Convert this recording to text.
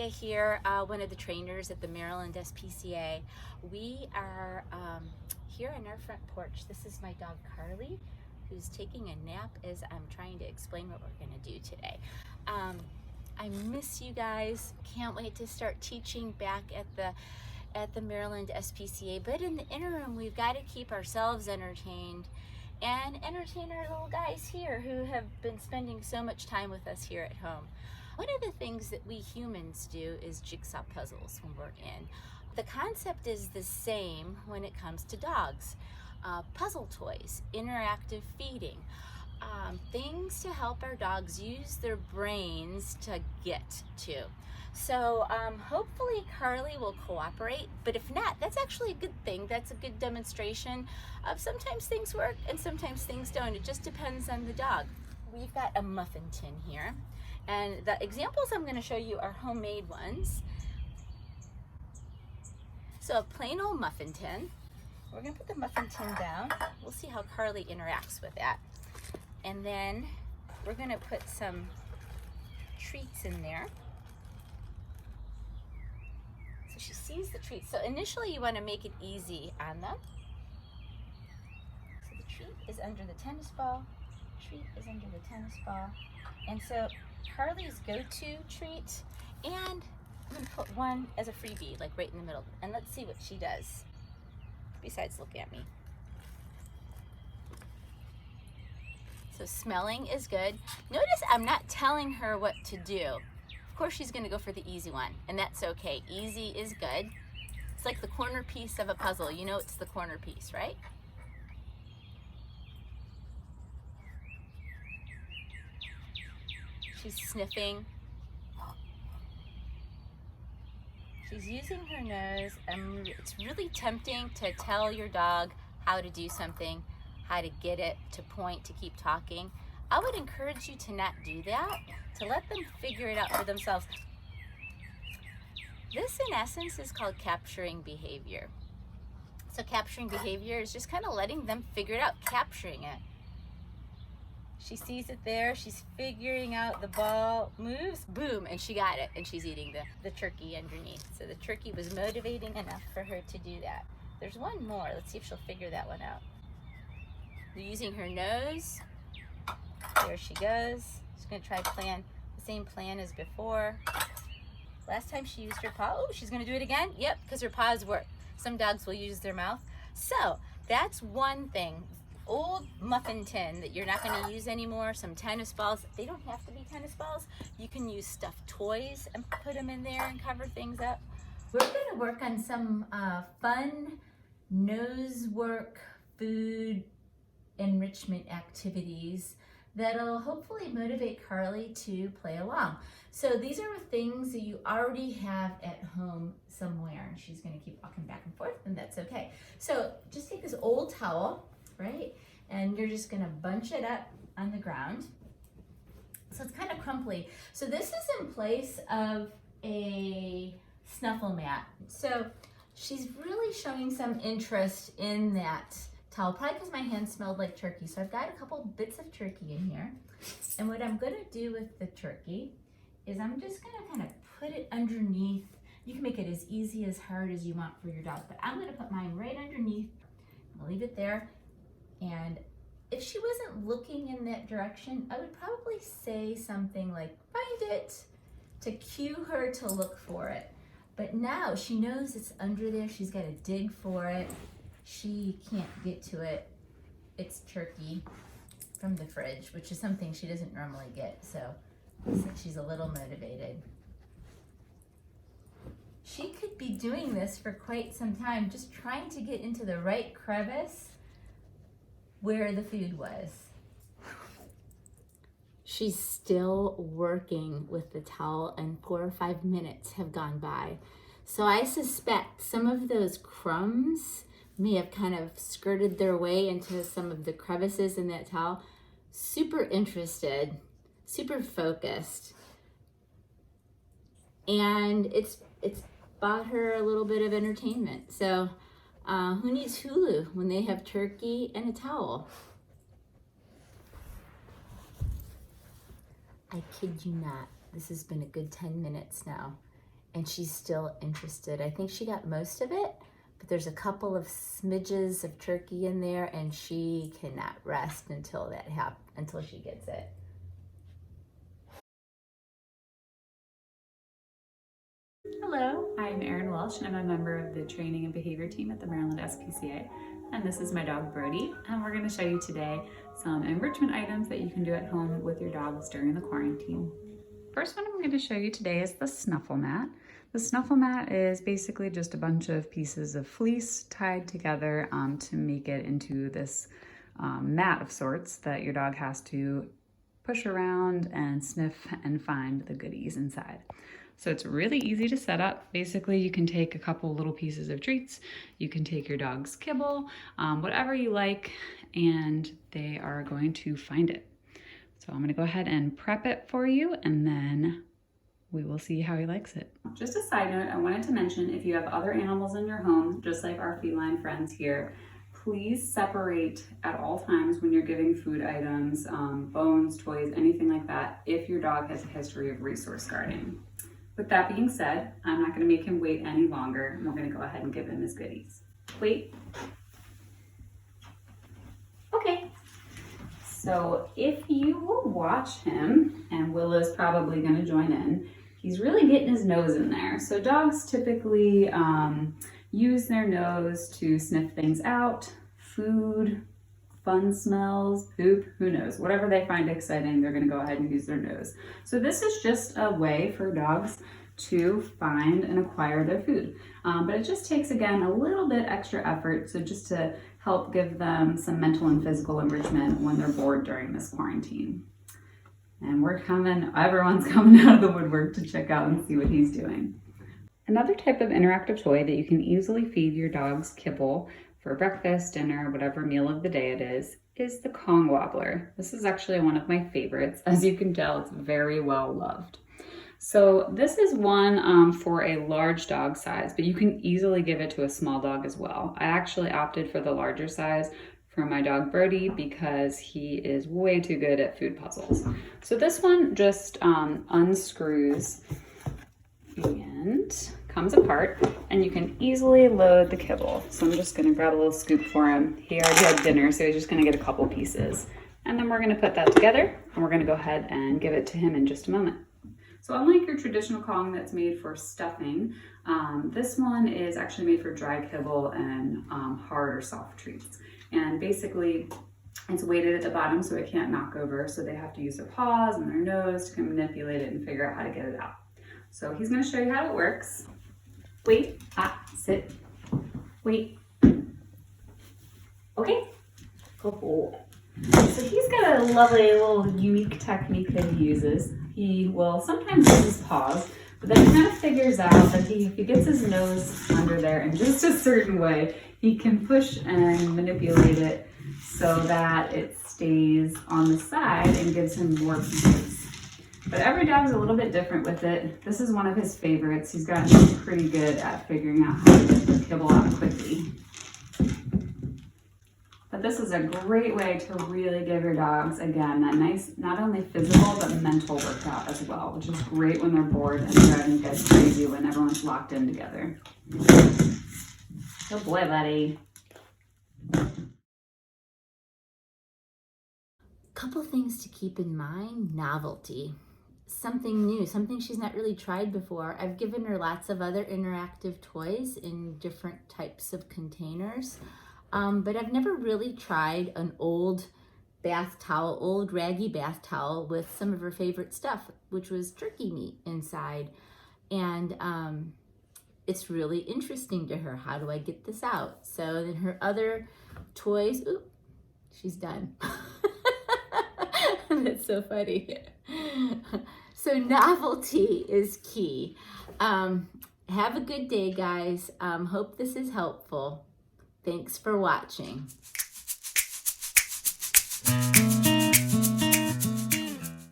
Patricia here, one of the trainers at the Maryland SPCA. We are here on our front porch. This is my dog Carly, who's taking a nap as I'm trying to explain what we're going to do today. I miss you guys. Can't wait to start teaching back at the Maryland SPCA. But in the interim, we've got to keep ourselves entertained and entertain our little guys here who have been spending so much time with us here at home. One of the things that we humans do is jigsaw puzzles when we're in. The concept is the same when it comes to dogs. Puzzle toys, interactive feeding, things to help our dogs use their brains to get to. So hopefully Carly will cooperate, but if not, that's actually a good thing. That's a good demonstration of sometimes things work and sometimes things don't. It just depends on the dog. We've got a muffin tin here, and the examples I'm going to show you are homemade ones. So a plain old muffin tin. We're going to put the muffin tin down. We'll see how Carly interacts with that. And then we're going to put some treats in there. So she sees the treats. So initially you want to make it easy on them. So the treat is under the tennis ball. Treat is under the tennis ball. And so Carly's go-to treat, and I'm going to put one as a freebie, like right in the middle. And let's see what she does, besides look at me. So smelling is good. Notice I'm not telling her what to do. Of course she's gonna go for the easy one, and that's okay. Easy is good. It's like the corner piece of a puzzle. You know it's the corner piece, right? She's sniffing. She's using her nose. It's really tempting to tell your dog how to do something, how to get it to point, to keep talking. I would encourage you to not do that, to let them figure it out for themselves. This, in essence, is called capturing behavior. So capturing behavior is just kind of letting them figure it out, capturing it. She sees it there, she's figuring out, the ball moves, boom, and she got it, and she's eating the turkey underneath. So the turkey was motivating enough for her to do that. There's one more. Let's see if she'll figure that one out. Using her nose. There she goes. She's going to try the same plan as before. Last time she used her paw. Oh, she's going to do it again? Yep, because her paws work. Some dogs will use their mouth. So that's one thing. Old muffin tin that you're not going to use anymore. Some tennis balls. They don't have to be tennis balls. You can use stuffed toys and put them in there and cover things up. We're going to work on some fun nose work, food enrichment activities that'll hopefully motivate Carly to play along. So these are things that you already have at home somewhere, and she's going to keep walking back and forth, and that's okay. So just take this old towel, right, and you're just going to bunch it up on the ground. So it's kind of crumply. So this is in place of a Snuffle mat. So she's really showing some interest in that towel, probably because my hand smelled like turkey. So I've got a couple bits of turkey in here. And what I'm gonna do with the turkey is I'm just gonna kind of put it underneath. You can make it as easy as hard as you want for your dog, but I'm gonna put mine right underneath. I'll leave it there. And if she wasn't looking in that direction, I would probably say something like, find it, to cue her to look for it. But now she knows it's under there. She's got to dig for it. She can't get to it. It's turkey from the fridge, which is something she doesn't normally get. So she's a little motivated. She could be doing this for quite some time, just trying to get into the right crevice where the food was. She's still working with the towel, and 4 or 5 minutes have gone by. So I suspect some of those crumbs may have kind of skirted their way into some of the crevices in that towel. Super interested, super focused. And it's bought her a little bit of entertainment. So who needs Hulu when they have turkey and a towel? I kid you not, this has been a good 10 minutes now, and she's still interested. I think she got most of it, but there's a couple of smidges of turkey in there, and she cannot rest until until she gets it. Hello, I'm Erin Welsh, and I'm a member of the Training and Behavior team at the Maryland SPCA, and this is my dog Brody, and we're going to show you today some enrichment items that you can do at home with your dogs during the quarantine. First one I'm going to show you today is the Snuffle mat. The Snuffle mat is basically just a bunch of pieces of fleece tied together to make it into this mat of sorts that your dog has to push around and sniff and find the goodies inside. So it's really easy to set up. Basically, you can take a couple little pieces of treats, you can take your dog's kibble, whatever you like, and they are going to find it. So I'm gonna go ahead and prep it for you, and then we will see how he likes it. Just a side note, I wanted to mention, if you have other animals in your home, just like our feline friends here, please separate at all times when you're giving food items, bones, toys, anything like that, if your dog has a history of resource guarding. With that being said, I'm not going to make him wait any longer, and we're going to go ahead and give him his goodies. Wait. Okay. So if you will watch him, and Willow's probably going to join in, he's really getting his nose in there. So dogs typically use their nose to sniff things out, food, fun smells, poop, who knows. Whatever they find exciting, they're gonna go ahead and use their nose. So this is just a way for dogs to find and acquire their food. But it just takes, again, a little bit extra effort, so just to help give them some mental and physical enrichment when they're bored during this quarantine. And everyone's coming out of the woodwork to check out and see what he's doing. Another type of interactive toy that you can easily feed your dog's kibble for breakfast, dinner, whatever meal of the day it is the Kong wobbler. This is actually one of my favorites. As you can tell, it's very well loved. So this is one for a large dog size, but you can easily give it to a small dog as well. I actually opted for the larger size for my dog Brody because he is way too good at food puzzles. So this one just unscrews and comes apart, and you can easily load the kibble. So I'm just gonna grab a little scoop for him. He already had dinner, so he's just gonna get a couple pieces. And then we're gonna put that together, and we're gonna go ahead and give it to him in just a moment. So unlike your traditional Kong that's made for stuffing, this one is actually made for dry kibble and hard or soft treats. And basically, it's weighted at the bottom so it can't knock over, so they have to use their paws and their nose to manipulate it and figure out how to get it out. So he's going to show you how it works. Wait, sit, wait. Okay, good boy. So he's got a lovely little unique technique that he uses. He will sometimes use his paws, but then he kind of figures out that if he gets his nose under there in just a certain way, he can push and manipulate it so that it stays on the side and gives him more pieces. But every dog's a little bit different with it. This is one of his favorites. He's gotten pretty good at figuring out how to get the kibble out quickly. But this is a great way to really give your dogs, again, that nice, not only physical, but mental workout as well, which is great when they're bored and driving you guys crazy when everyone's locked in together. Good boy, buddy. Couple things to keep in mind. Novelty. Something new, something she's not really tried before. I've given her lots of other interactive toys in different types of containers, but I've never really tried an old bath towel, old raggy bath towel with some of her favorite stuff, which was turkey meat inside. And it's really interesting to her. How do I get this out? So then her other toys, oop, she's done. That's so funny. So novelty is key. Have a good day, guys. Hope this is helpful. Thanks for watching.